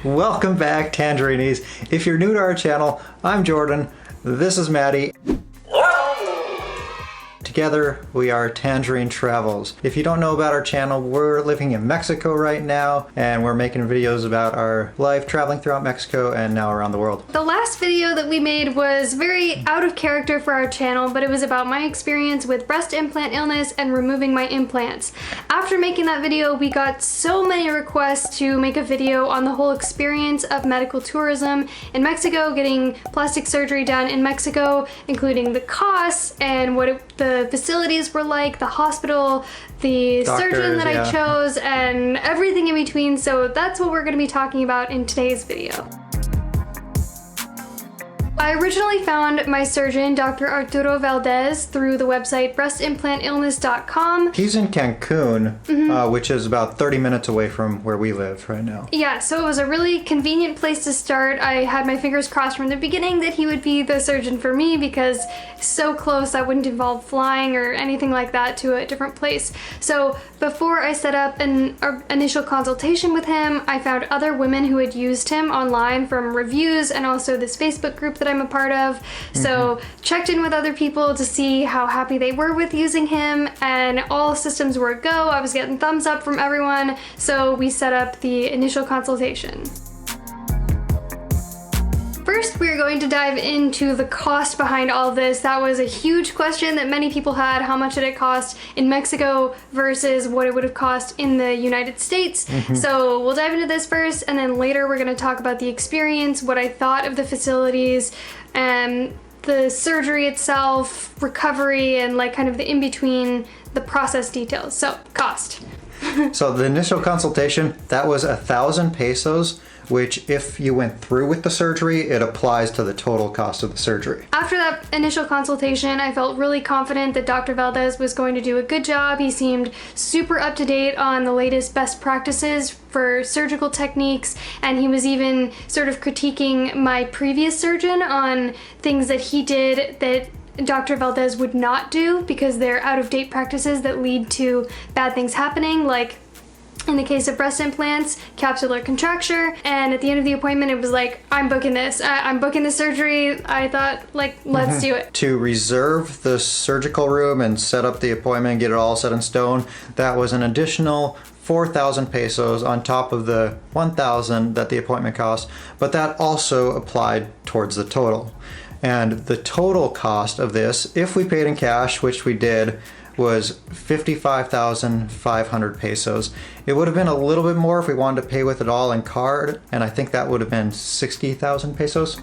Welcome back, Tangerines. If you're new to our channel, I'm Jordan, this is Maddie. Together, we are Tangerine Travels. If you don't know about our channel, we're living in Mexico right now, and we're making videos about our life traveling throughout Mexico and now around the world. The last video that we made was very out of character for our channel, but it was about my experience with breast implant illness and removing my implants. After making that video, we got so many requests to make a video on the whole experience of medical tourism in Mexico, getting plastic surgery done in Mexico, including the costs and what the facilities were like, the hospital, the surgeon that I chose, and everything in between. So that's what we're going to be talking about in today's video. I originally found my surgeon, Dr. Arturo Valdez, through the website breastimplantillness.com. He's in Cancun, which is about 30 minutes away from where we live right now. Yeah, so it was a really convenient place to start. I had my fingers crossed from the beginning that he would be the surgeon for me because so close that wouldn't involve flying or anything like that to a different place. So before I set up an initial consultation with him, I found other women who had used him online from reviews and also this Facebook group that I'm a part of. So checked in with other people to see how happy they were with using him, and all systems were a go. I was getting thumbs up from everyone, so we set up the initial consultation. First, we're going to dive into the cost behind all of this. That was a huge question that many people had. How much did it cost in Mexico versus what it would have cost in the United States? So we'll dive into this first, and then later we're going to talk about the experience, what I thought of the facilities, and the surgery itself, recovery, and like kind of the in-between, the process details. So, cost. So the initial consultation, that was 1,000 pesos, which if you went through with the surgery, it applies to the total cost of the surgery. After that initial consultation, I felt really confident that Dr. Valdez was going to do a good job. He seemed super up to date on the latest best practices for surgical techniques, and he was even sort of critiquing my previous surgeon on things that he did that Dr. Valdez would not do because they're out-of-date practices that lead to bad things happening, like in the case of breast implants, capsular contracture. And at the end of the appointment, it was like, I'm booking this. I'm booking the surgery. I thought, like, let's do it. To reserve the surgical room and set up the appointment and get it all set in stone, that was an additional 4,000 pesos on top of the 1,000 that the appointment cost, but that also applied towards the total. And the total cost of this, if we paid in cash, which we did, was 55,500 pesos. It would have been a little bit more if we wanted to pay with it all in card, and I think that would have been 60,000 pesos.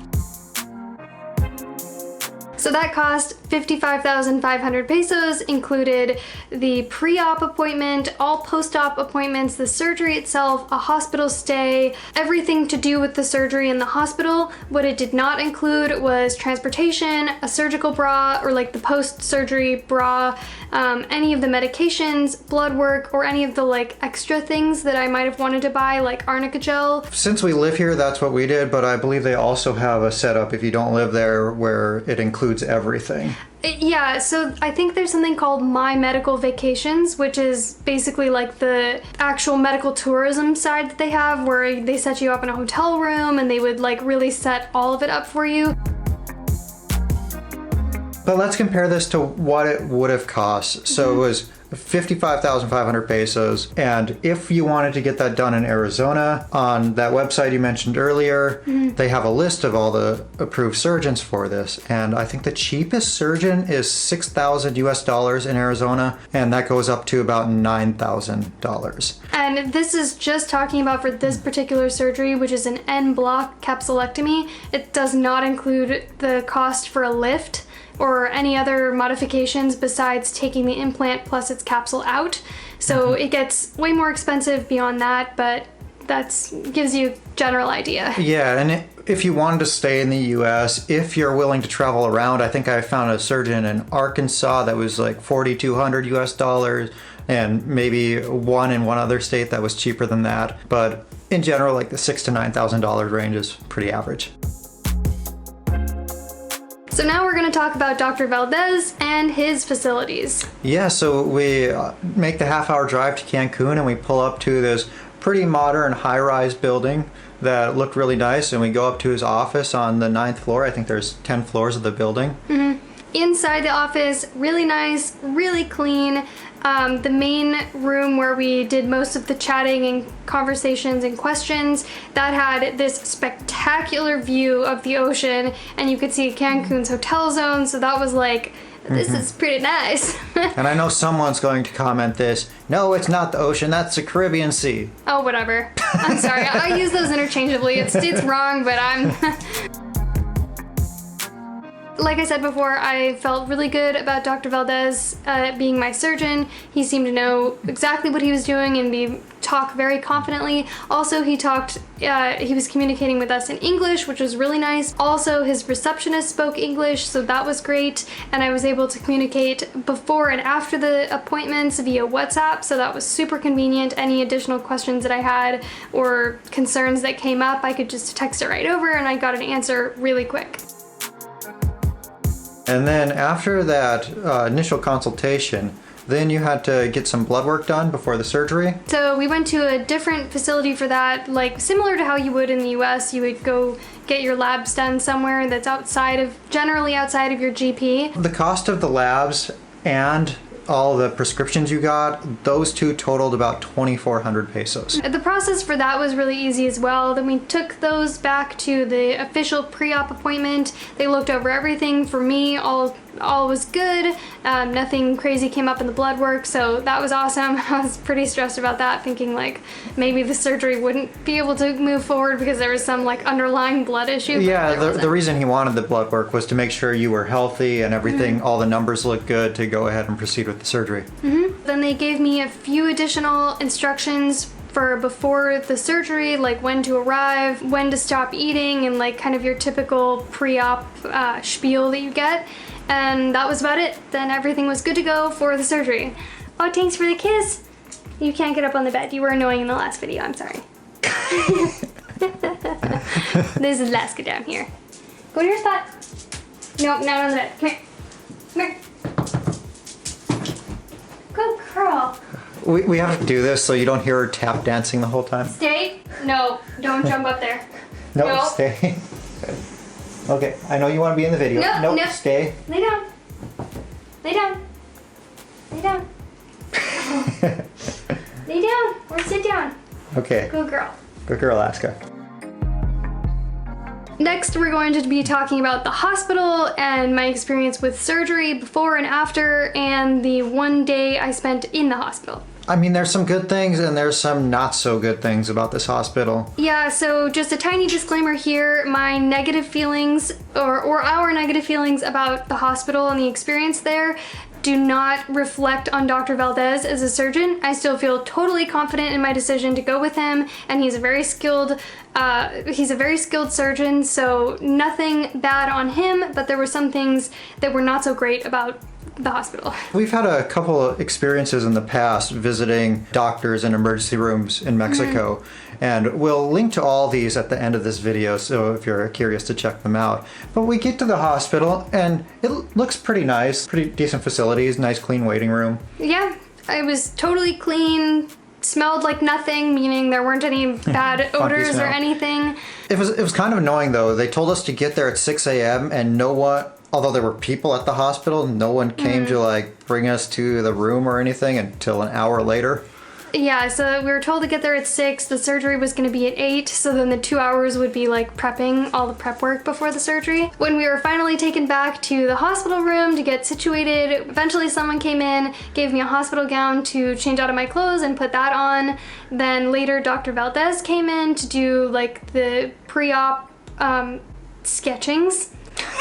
So that cost 55,500 pesos, included the pre-op appointment, all post-op appointments, the surgery itself, a hospital stay, everything to do with the surgery in the hospital. What it did not include was transportation, a surgical bra, or like the post-surgery bra, any of the medications, blood work, or any of the like extra things that I might have wanted to buy, like arnica gel. Since we live here, that's what we did, but I believe they also have a setup if you don't live there where it includes everything. Yeah, so I think there's something called My Medical Vacations, which is basically like the actual medical tourism side that they have, where they set you up in a hotel room and they would like really set all of it up for you. But let's compare this to what it would have cost. So it was 55,500 pesos, and if you wanted to get that done in Arizona, on that website you mentioned earlier, they have a list of all the approved surgeons for this, and I think the cheapest surgeon is $6,000 US in Arizona, and that goes up to about $9,000. And this is just talking about for this particular surgery, which is an bloc capsulectomy. It does not include the cost for a lift or any other modifications besides taking the implant plus its capsule out. So it gets way more expensive beyond that, but that gives you a general idea. Yeah, and if you wanted to stay in the US, if you're willing to travel around, I think I found a surgeon in Arkansas that was like $4,200 US, and maybe one in one other state that was cheaper than that. But in general, like the $6,000 to $9,000 range is pretty average. So now we're going to talk about Dr. Valdez and his facilities. Yeah, so we make the half-hour drive to Cancun and we pull up to this pretty modern high-rise building that looked really nice, and we go up to his office on the 9th floor. I think there's 10 floors of the building. Inside the office, really nice, really clean. The main room where we did most of the chatting and conversations and questions, that had this spectacular view of the ocean, and you could see Cancun's hotel zone, so that was like, this is pretty nice. And I know someone's going to comment this, no, it's not the ocean, that's the Caribbean Sea. Oh, whatever. I'm sorry, I use those interchangeably. It's wrong, but I'm... Like I said before, I felt really good about Dr. Valdez being my surgeon. He seemed to know exactly what he was doing and talk very confidently. Also, he was communicating with us in English, which was really nice. Also, his receptionist spoke English, so that was great. And I was able to communicate before and after the appointments via WhatsApp, so that was super convenient. Any additional questions that I had or concerns that came up, I could just text it right over and I got an answer really quick. And then after that initial consultation, then you had to get some blood work done before the surgery. So we went to a different facility for that, like similar to how you would in the US. You would go get your labs done somewhere that's generally outside of your GP. The cost of the labs and all the prescriptions you got, those two totaled about 2,400 pesos. The process for that was really easy as well. Then we took those back to the official pre-op appointment. They looked over everything. For me, all was good. Nothing crazy came up in the blood work, so that was awesome. I was pretty stressed about that, thinking like maybe the surgery wouldn't be able to move forward because there was some like underlying blood issue. Yeah, the reason he wanted the blood work was to make sure you were healthy and everything, all the numbers looked good to go ahead and proceed with the surgery. Then they gave me a few additional instructions for before the surgery, like when to arrive, when to stop eating, and like kind of your typical pre-op spiel that you get. And that was about it. Then everything was good to go for the surgery. Oh, thanks for the kiss. You can't get up on the bed. You were annoying in the last video. I'm sorry. This is Alaska down here. Go to your spot. Nope, not on the bed. Come here. Come here. Good girl. We have to do this so you don't hear her tap dancing the whole time. Stay. No, don't jump up there. No, Nope. stay. Okay, I know you want to be in the video. No, Nope, no. stay. Lay down. Lay down. Lay down. Lay down or sit down. Okay, Good girl. good girl, Alaska. Next, we're going to be talking about the hospital and my experience with surgery before and after, and the one day I spent in the hospital. I mean, there's some good things and there's some not so good things about this hospital. Yeah, so just a tiny disclaimer here, my negative feelings, or our negative feelings about the hospital and the experience there do not reflect on Dr. Valdez as a surgeon. I still feel totally confident in my decision to go with him, and he's a very skilled surgeon, so nothing bad on him, but there were some things that were not so great about the hospital. We've had a couple of experiences in the past visiting doctors in emergency rooms in Mexico, and we'll link to all these at the end of this video, so if you're curious to check them out. But we get to the hospital and it looks pretty nice, pretty decent facilities, nice clean waiting room. Yeah, it was totally clean, smelled like nothing, meaning there weren't any bad odors or smell. anything. It was kind of annoying though. They told us to get there at 6 a.m. and although there were people at the hospital, no one came to like bring us to the room or anything until an hour later. Yeah, so we were told to get there at 6, the surgery was going to be at 8, so then the 2 hours would be like prepping all the prep work before the surgery. When we were finally taken back to the hospital room to get situated, eventually someone came in, gave me a hospital gown to change out of my clothes and put that on. Then later Dr. Valdez came in to do like the pre-op sketchings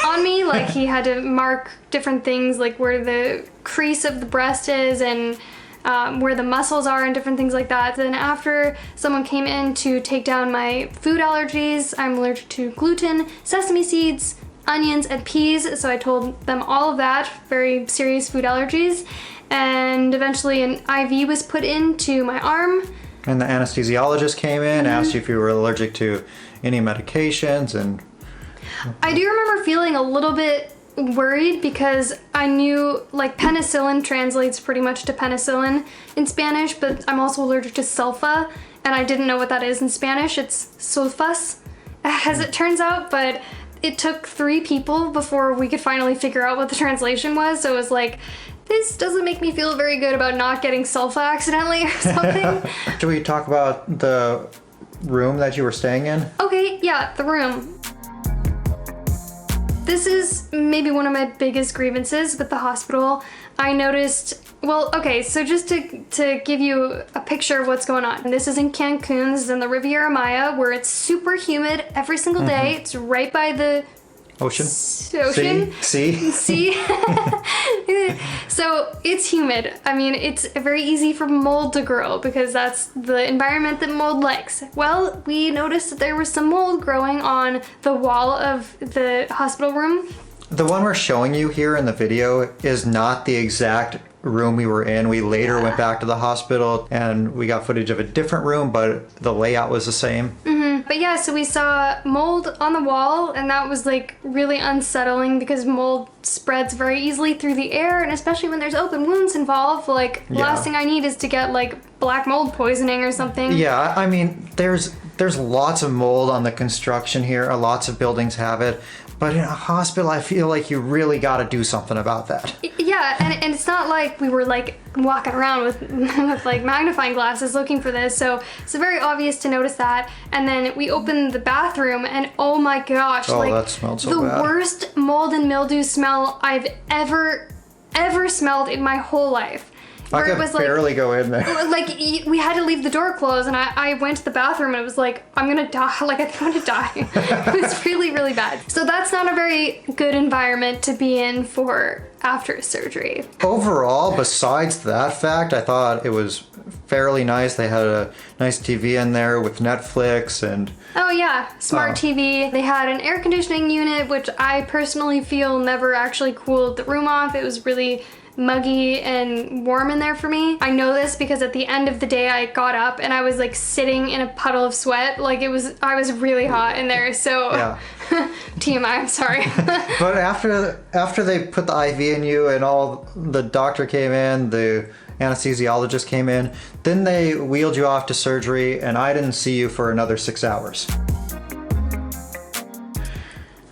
on me. Like he had to mark different things, like where the crease of the breast is and where the muscles are and different things like that. Then after, someone came in to take down my food allergies. I'm allergic to gluten, sesame seeds, onions, and peas, so I told them all of that, very serious food allergies. And eventually an IV was put into my arm. And the anesthesiologist came in, asked you if you were allergic to any medications, and I do remember feeling a little bit worried because I knew like penicillin translates pretty much to penicillin in Spanish, but I'm also allergic to sulfa, and I didn't know what that is in Spanish. It's sulfas, as it turns out, but it took 3 people before we could finally figure out what the translation was. So it was like, this doesn't make me feel very good about not getting sulfa accidentally or something. Should we talk about the room that you were staying in? Okay, yeah, the room. This is maybe one of my biggest grievances with the hospital. I noticed, well, okay, so just to give you a picture of what's going on. This is in Cancun, this is in the Riviera Maya, where it's super humid every single day. It's right by the Ocean? Ocean? Sea? Sea. So it's humid. I mean, it's very easy for mold to grow because that's the environment that mold likes. Well, we noticed that there was some mold growing on the wall of the hospital room. The one we're showing you here in the video is not the exact room we were in. We later went back to the hospital and we got footage of a different room, but the layout was the same. But yeah, so we saw mold on the wall, and that was like really unsettling because mold spreads very easily through the air, and especially when there's open wounds involved, like the last thing I need is to get like black mold poisoning or something. Yeah, I mean, there's lots of mold on the construction here. Lots of buildings have it. But in a hospital, I feel like you really got to do something about that. Yeah, and it's not like we were like walking around with like magnifying glasses looking for this, so it's very obvious to notice that. And then we opened the bathroom, and oh my gosh, Oh, like that smelled so the bad. worst mold and mildew smell I've ever smelled in my whole life. I could barely go in there. Like, we had to leave the door closed, and I went to the bathroom, and it was like, I'm gonna die. Like, I think I'm gonna die. It was really, really bad. So that's not a very good environment to be in for after surgery. Overall, besides that fact, I thought it was fairly nice. They had a nice TV in there with Netflix and... Oh yeah, smart TV. They had an air conditioning unit, which I personally feel never actually cooled the room off. It was really muggy and warm in there for me. I know this because at the end of the day I got up and I was like sitting in a puddle of sweat. Like I was really hot in there, so Yeah. TMI, I'm sorry. But after they put the IV in you and all, the doctor came in, the anesthesiologist came in, then they wheeled you off to surgery, and I didn't see you for another 6 hours.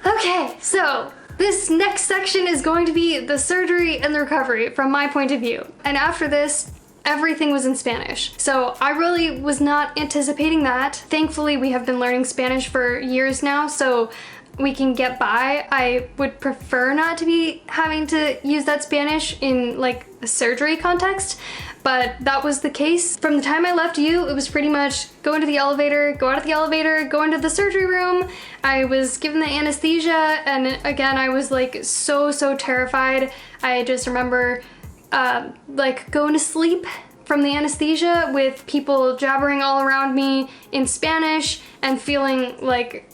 Okay, so this next section is going to be the surgery and the recovery from my point of view. And after this, everything was in Spanish. So I really was not anticipating that. Thankfully, we have been learning Spanish for years now, so we can get by. I would prefer not to be having to use that Spanish in like a surgery context, but that was the case. From the time I left you, it was pretty much go into the elevator, go out of the elevator, go into the surgery room. I was given the anesthesia, and again, I was like so terrified. I just remember like going to sleep from the anesthesia with people jabbering all around me in Spanish and feeling like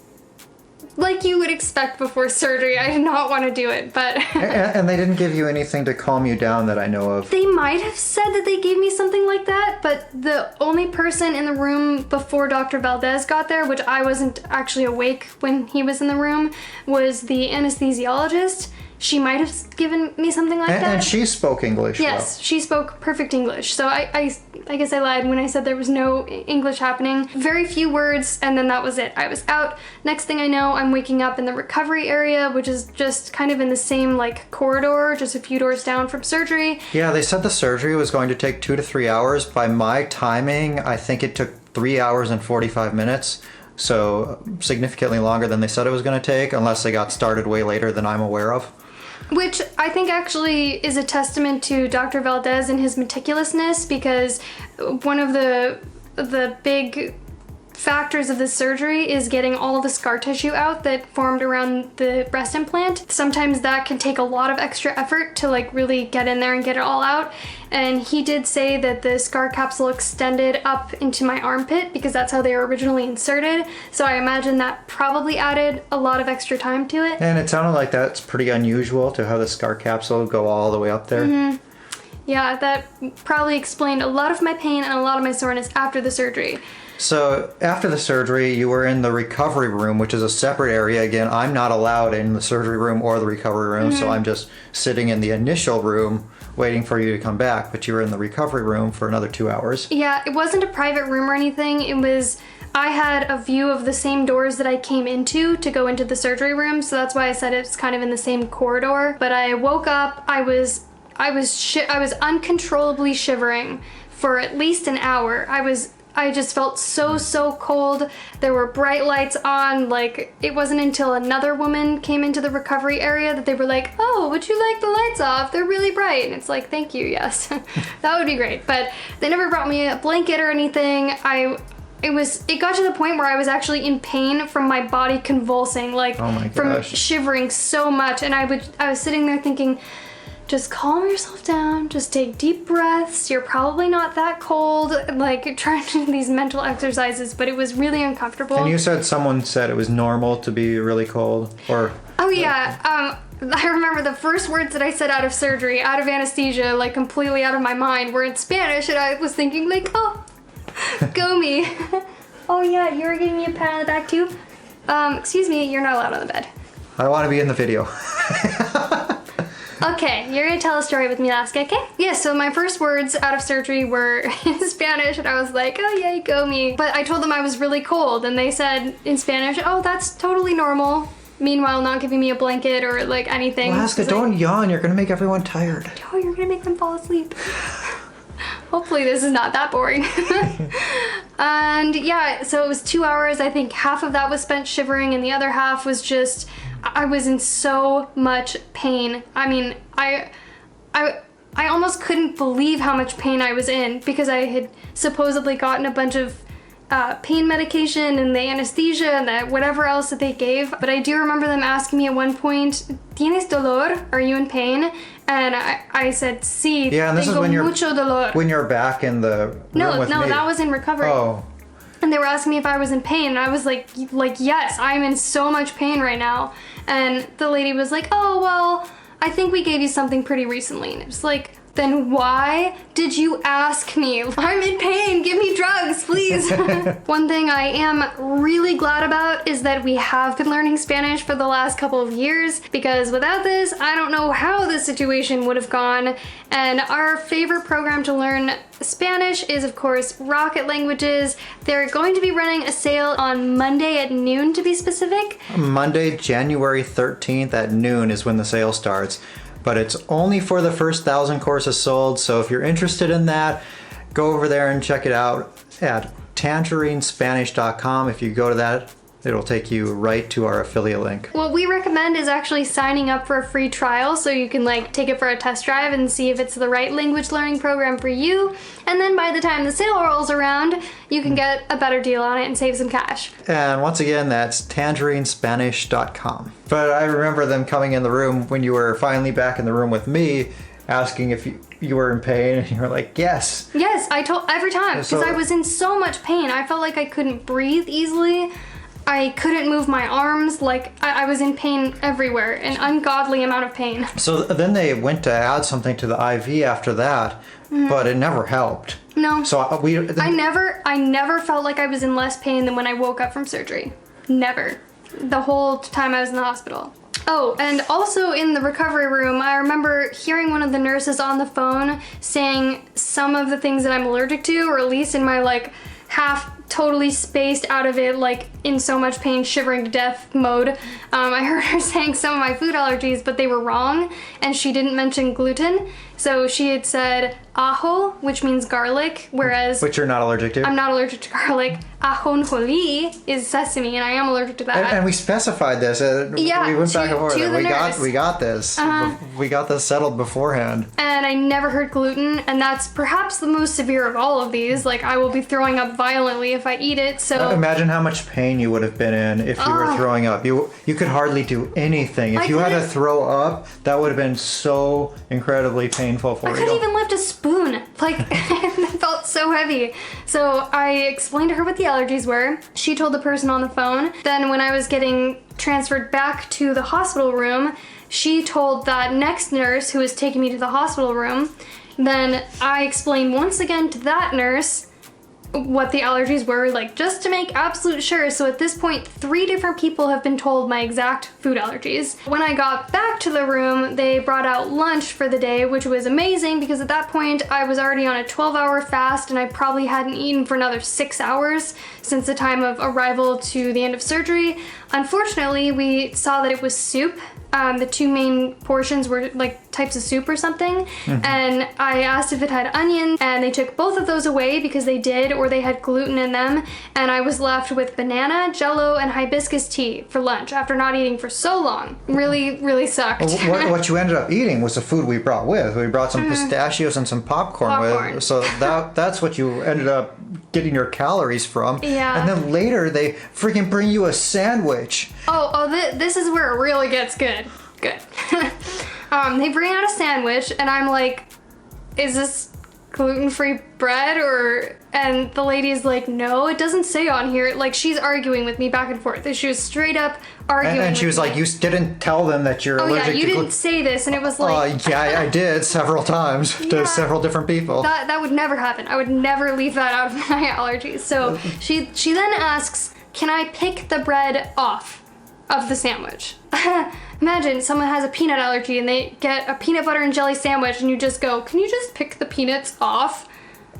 you would expect before surgery. I did not want to do it, but... And they didn't give you anything to calm you down that I know of. They might have said that they gave me something like that, but the only person in the room before Dr. Valdez got there, which I wasn't actually awake when he was in the room, was the anesthesiologist. She might have given me something like that. And she spoke English. Yes, she spoke perfect English. So I guess I lied when I said there was no English happening. Very few words, and then that was it. I was out. Next thing I know, I'm waking up in the recovery area, which is just kind of in the same like corridor, just a few doors down from surgery. Yeah, they said the surgery was going to take 2 to 3 hours. By my timing, I think it took 3 hours and 45 minutes. So significantly longer than they said it was going to take, unless they got started way later than I'm aware of. Which I think actually is a testament to Dr. Valdez and his meticulousness, because one of the big factors of this surgery is getting all of the scar tissue out that formed around the breast implant. Sometimes that can take a lot of extra effort to like really get in there and get it all out. And he did say that the scar capsule extended up into my armpit because that's how they were originally inserted. So I imagine that probably added a lot of extra time to it. And it sounded like that's pretty unusual to have the scar capsule go all the way up there. Mm-hmm. Yeah, that probably explained a lot of my pain and a lot of my soreness after the surgery. So after the surgery, you were in the recovery room, which is a separate area. Again, I'm not allowed in the surgery room or the recovery room, so I'm just sitting in the initial room waiting for you to come back, but you were in the recovery room for another 2 hours. Yeah, it wasn't a private room or anything. It was, I had a view of the same doors that I came into to go into the surgery room, so that's why I said it's kind of in the same corridor. But I woke up, I was uncontrollably shivering for at least an hour. I just felt so cold. There were bright lights on. Like, it wasn't until another woman came into the recovery area that they were like, oh, would you like the lights off? They're really bright. And it's like, thank you, yes. That would be great. But they never brought me a blanket or anything. It got to the point where I was actually in pain from my body convulsing, like, oh my from gosh, shivering so much. And I was sitting there thinking, just calm yourself down, just take deep breaths, you're probably not that cold, like trying to do these mental exercises, but it was really uncomfortable. And you said someone said it was normal to be really cold, or? Oh yeah, I remember the first words that I said out of surgery, out of anesthesia, like completely out of my mind, were in Spanish, and I was thinking like, oh, go me. Oh yeah, you were giving me a pat on the back too? Excuse me, you're not allowed on the bed. I want to be in the video. Okay, you're gonna tell a story with me, Alaska, okay? Yeah, so my first words out of surgery were in Spanish, and I was like, oh yay, go me. But I told them I was really cold, and they said in Spanish, oh, that's totally normal. Meanwhile, not giving me a blanket or like anything. Alaska, don't yawn, you're gonna make everyone tired. Oh, you're gonna make them fall asleep. Hopefully this is not that boring. And yeah, so it was 2 hours. I think half of that was spent shivering, and the other half was just, I was in so much pain. I mean, I almost couldn't believe how much pain I was in, because I had supposedly gotten a bunch of pain medication and the anesthesia and that whatever else that they gave. But I do remember them asking me at one point, ¿Tienes dolor? Are you in pain? And I said, sí, yeah, and this is when mucho dolor. When you're back in the room with me. No, that was in recovery. Oh. And they were asking me if I was in pain, and I was like, yes, I'm in so much pain right now. And the lady was like, oh, well, I think we gave you something pretty recently. And it was like, then why did you ask me? I'm in pain, give me drugs, please. One thing I am really glad about is that we have been learning Spanish for the last couple of years, because without this, I don't know how this situation would have gone. And our favorite program to learn Spanish is, of course, Rocket Languages. They're going to be running a sale on Monday at noon, to be specific. Monday, January 13th at noon is when the sale starts. But it's only for the first 1,000 courses sold, so if you're interested in that, go over there and check it out at tangerinespanish.com. If you go to that, it'll take you right to our affiliate link. What we recommend is actually signing up for a free trial, so you can like take it for a test drive and see if it's the right language learning program for you. And then by the time the sale rolls around, you can get a better deal on it and save some cash. And once again, that's tangerinespanish.com. But I remember them coming in the room when you were finally back in the room with me, asking if you were in pain, and you were like, yes. Yes, I told every time, because I was in so much pain. I felt like I couldn't breathe easily. I couldn't move my arms, like I was in pain everywhere, an ungodly amount of pain. So then they went to add something to the IV after that, but it never helped. No. So I never felt like I was in less pain than when I woke up from surgery. Never. The whole time I was in the hospital. Oh, and also in the recovery room, I remember hearing one of the nurses on the phone saying some of the things that I'm allergic to, or at least in my like half totally spaced out of it, like in so much pain, shivering to death mode. I heard her saying some of my food allergies, but they were wrong, and she didn't mention gluten. So she had said ajo, which means garlic, whereas... Which you're not allergic to? I'm not allergic to garlic. Ajonjolí is sesame, and I am allergic to that. And we specified this. Yeah, we went back and forth. We got this. We got this settled beforehand. And I never heard gluten, and that's perhaps the most severe of all of these. Like, I will be throwing up violently if I eat it, so... Imagine how much pain you would have been in if you were throwing up. You could hardly do anything. If you had to throw up, that would have been so incredibly painful for you. I couldn't even lift a spoon. Like, it felt so heavy. So I explained to her what the allergies were. She told the person on the phone. Then when I was getting transferred back to the hospital room, she told that next nurse who was taking me to the hospital room. Then I explained once again to that nurse, what the allergies were, like just to make absolute sure. So at this point, 3 different people have been told my exact food allergies. When I got back to the room, they brought out lunch for the day, which was amazing because at that point I was already on a 12-hour fast and I probably hadn't eaten for another 6 hours since the time of arrival to the end of surgery. Unfortunately, we saw that it was soup. The 2 main portions were like types of soup or something, and I asked if it had onion, and they took both of those away because they did, or they had gluten in them, and I was left with banana, jello, and hibiscus tea for lunch after not eating for so long. Really sucked. What you ended up eating was the food we brought with. We brought some pistachios and some popcorn with, so that's what you ended up getting your calories from. Yeah. And then later they freaking bring you a sandwich. This is where it really gets good. They bring out a sandwich and I'm like, is this gluten-free bread or, and the lady's like, no, it doesn't say on here. Like, she's arguing with me back and forth. She was straight up arguing and she was like, you didn't tell them that you're allergic to gluten. You didn't say this. And it was like, yeah, I did several times to several different people. That would never happen. I would never leave that out of my allergies. So she then asks, can I pick the bread off of the sandwich? Imagine someone has a peanut allergy and they get a peanut butter and jelly sandwich and you just go, can you just pick the peanuts off?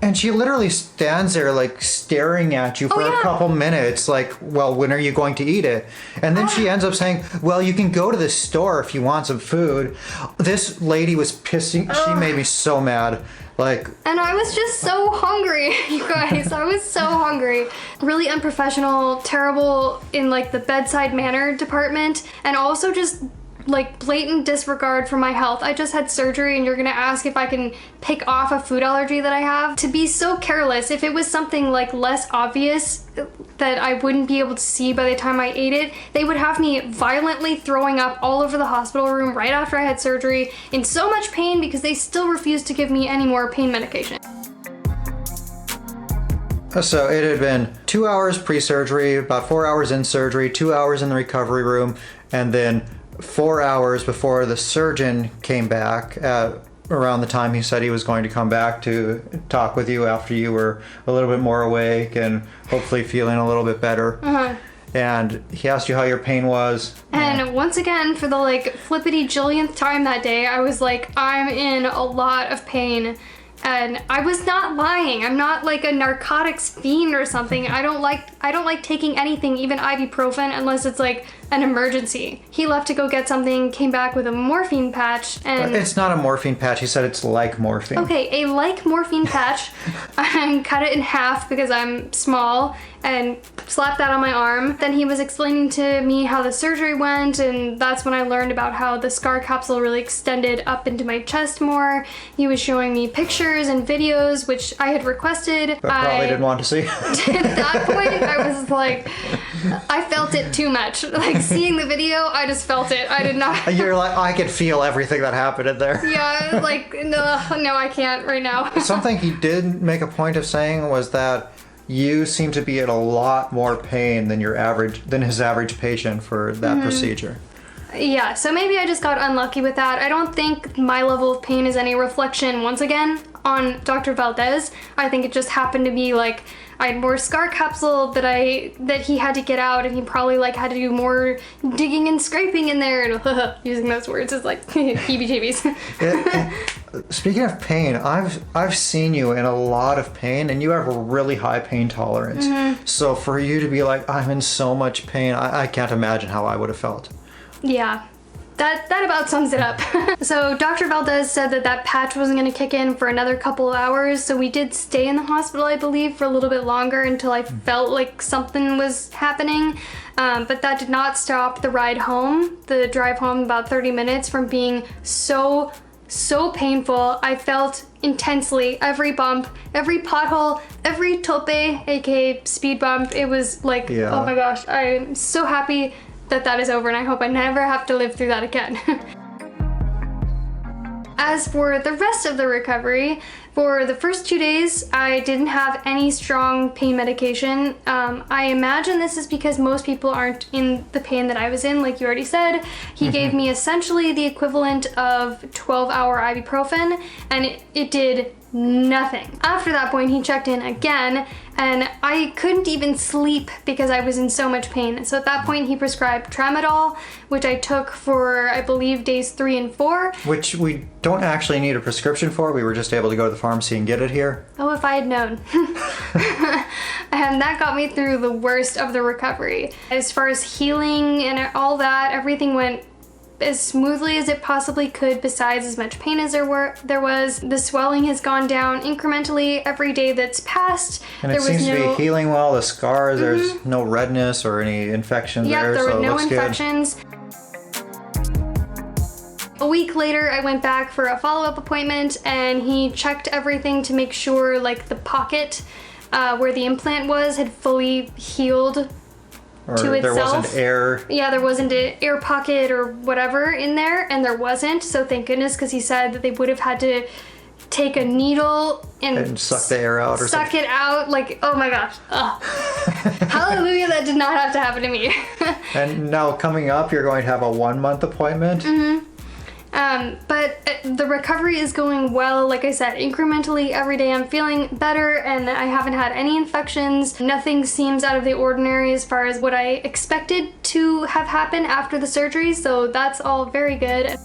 And she literally stands there like staring at you for a couple minutes like, well, when are you going to eat it? And then she ends up saying, well, you can go to the store if you want some food. This lady was pissing. She made me so mad. And I was just so hungry, you guys. I was so hungry. Really unprofessional, terrible in like the bedside manner department, and also just like blatant disregard for my health. I just had surgery and you're gonna ask if I can pick off a food allergy that I have. To be so careless, if it was something like less obvious that I wouldn't be able to see by the time I ate it, they would have me violently throwing up all over the hospital room right after I had surgery in so much pain because they still refused to give me any more pain medication. So it had been 2 hours pre-surgery, about 4 hours in surgery, 2 hours in the recovery room, and then 4 hours before the surgeon came back at around the time he said he was going to come back to talk with you after you were a little bit more awake and hopefully feeling a little bit better. And he asked you how your pain was. And once again, for the like flippity jillionth time that day, I was like, I'm in a lot of pain. And I was not lying. I'm not like a narcotics fiend or something. I don't like taking anything, even ibuprofen, unless it's like an emergency. He left to go get something, came back with a morphine patch, and it's not a morphine patch. He said it's like morphine. Okay, a like morphine patch. I cut it in half because I'm small and slapped that on my arm. Then he was explaining to me how the surgery went, and that's when I learned about how the scar capsule really extended up into my chest more. He was showing me pictures and videos, which I had requested. But probably didn't want to see. At that point, I was like, I felt it too much. Like, seeing the video, I just felt it. I did not. You're like, I could feel everything that happened in there. Yeah, like, no, I can't right now. Something he did make a point of saying was that you seem to be in a lot more pain than his average patient for that procedure. Yeah, so maybe I just got unlucky with that. I don't think my level of pain is any reflection, once again, on Dr. Valdez. I think it just happened to be like I had more scar capsule that he had to get out, and he probably like had to do more digging and scraping in there, and using those words is like heebie-jeebies. Speaking of pain, I've seen you in a lot of pain, and you have a really high pain tolerance. So for you to be like, I'm in so much pain, I can't imagine how I would have felt. Yeah. That about sums it up. So Dr. Valdez said that patch wasn't going to kick in for another couple of hours, so we did stay in the hospital, I believe, for a little bit longer until I felt like something was happening. But that did not stop the ride home, the drive home about 30 minutes, from being so painful. I felt intensely every bump, every pothole, every tope, aka speed bump. It was like, oh my gosh, I'm so happy that is over, and I hope I never have to live through that again. As for the rest of the recovery, for the first 2 days, I didn't have any strong pain medication. I imagine this is because most people aren't in the pain that I was in, like you already said. He gave me essentially the equivalent of 12-hour ibuprofen, and it did nothing. After that point, he checked in again, and I couldn't even sleep because I was in so much pain. So at that point, he prescribed tramadol, which I took for, I believe, days 3 and 4. Which we don't actually need a prescription for. We were just able to go to the pharmacy and get it here. Oh, if I had known. And that got me through the worst of the recovery. As far as healing and all that, everything went as smoothly as it possibly could, besides as much pain as there was. The swelling has gone down incrementally every day that's passed. And it seems to be healing well. The scars, there's no redness or any infections there, there so were it no looks infections. A week later, I went back for a follow-up appointment, and he checked everything to make sure, like, the pocket where the implant was had fully healed or to itself. There wasn't air. Yeah, there wasn't an air pocket or whatever in there, and there wasn't, so thank goodness, because he said that they would have had to take a needle and suck the air out or suck something. it out. Like, oh my gosh. Hallelujah, that did not have to happen to me. And now coming up, you're going to have a 1-month appointment. But the recovery is going well. Like I said, incrementally every day I'm feeling better, and I haven't had any infections. Nothing seems out of the ordinary as far as what I expected to have happened after the surgery, so that's all very good.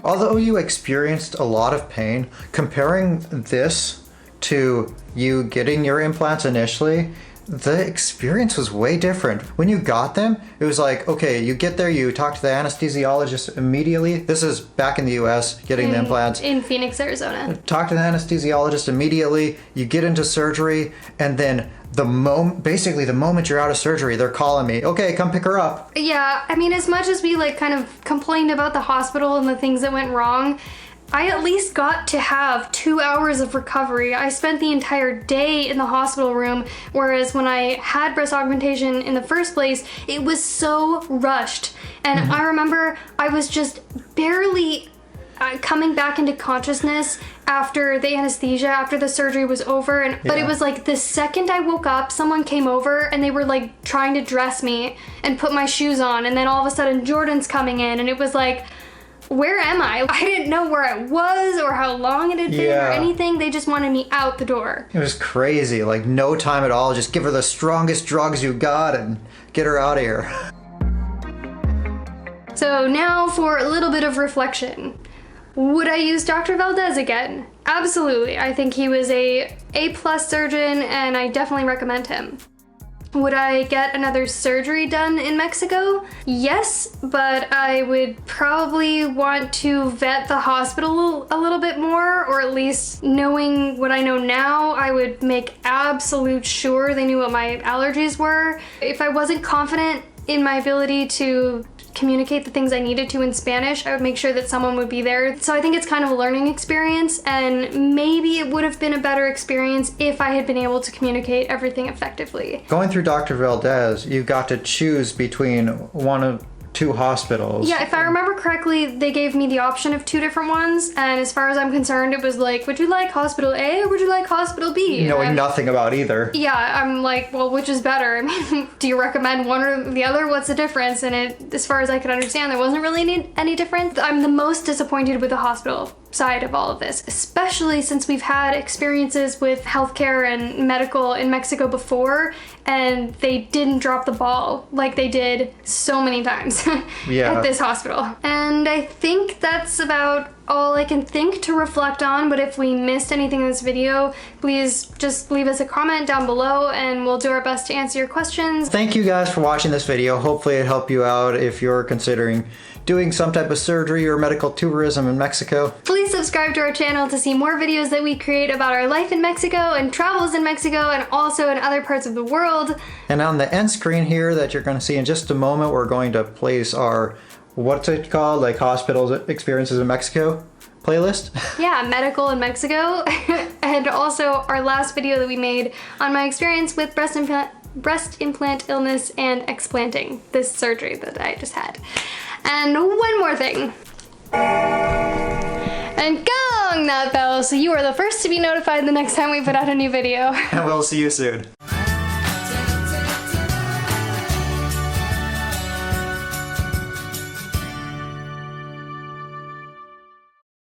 Although you experienced a lot of pain, comparing this to you getting your implants initially, the experience was way different. When you got them, it was like, okay, you get there, you talk to the anesthesiologist immediately. This is back in the US, getting the implants. In Phoenix, Arizona. Talk to the anesthesiologist immediately, you get into surgery, and then basically the moment you're out of surgery, they're calling me, okay, come pick her up. Yeah, I mean, as much as we like kind of complained about the hospital and the things that went wrong, I at least got to have 2 hours of recovery. I spent the entire day in the hospital room, whereas when I had breast augmentation in the first place, it was so rushed. And I remember I was just barely coming back into consciousness after the anesthesia, after the surgery was over. But it was like the second I woke up, someone came over and they were like trying to dress me and put my shoes on. And then all of a sudden Jordan's coming in, and it was like, where am I? I didn't know where I was or how long it had been or anything. They just wanted me out the door. It was crazy. Like, no time at all. Just give her the strongest drugs you got and get her out of here. So now for a little bit of reflection. Would I use Dr. Valdez again? Absolutely. I think he was a A+ surgeon, and I definitely recommend him. Would I get another surgery done in Mexico? Yes, but I would probably want to vet the hospital a little bit more, or at least knowing what I know now, I would make absolute sure they knew what my allergies were. If I wasn't confident in my ability to communicate the things I needed to in Spanish, I would make sure that someone would be there. So I think it's kind of a learning experience, and maybe it would have been a better experience if I had been able to communicate everything effectively. Going through Dr. Valdez, you got to choose between one of 2 hospitals. Yeah, if I remember correctly, they gave me the option of 2 different ones, and as far as I'm concerned, it was like, would you like hospital A or would you like hospital B? Knowing nothing about either. Yeah, I'm like, well, which is better? I mean, do you recommend one or the other? What's the difference? And as far as I could understand, there wasn't really any difference. I'm the most disappointed with the hospital side of all of this, especially since we've had experiences with healthcare and medical in Mexico before, and they didn't drop the ball like they did so many times at this hospital. And I think that's about all I can think to reflect on, but if we missed anything in this video, please just leave us a comment down below and we'll do our best to answer your questions. Thank you guys for watching this video. Hopefully it helped you out if you're considering doing some type of surgery or medical tourism in Mexico. Please subscribe to our channel to see more videos that we create about our life in Mexico and travels in Mexico and also in other parts of the world. And on the end screen here that you're going to see in just a moment, we're going to place our, what's it called, like hospital experiences in Mexico playlist. Yeah, medical in Mexico. And also our last video that we made on my experience with breast implant illness and explanting, this surgery that I just had. And one more thing. And gong that bell so you are the first to be notified the next time we put out a new video. And we'll see you soon.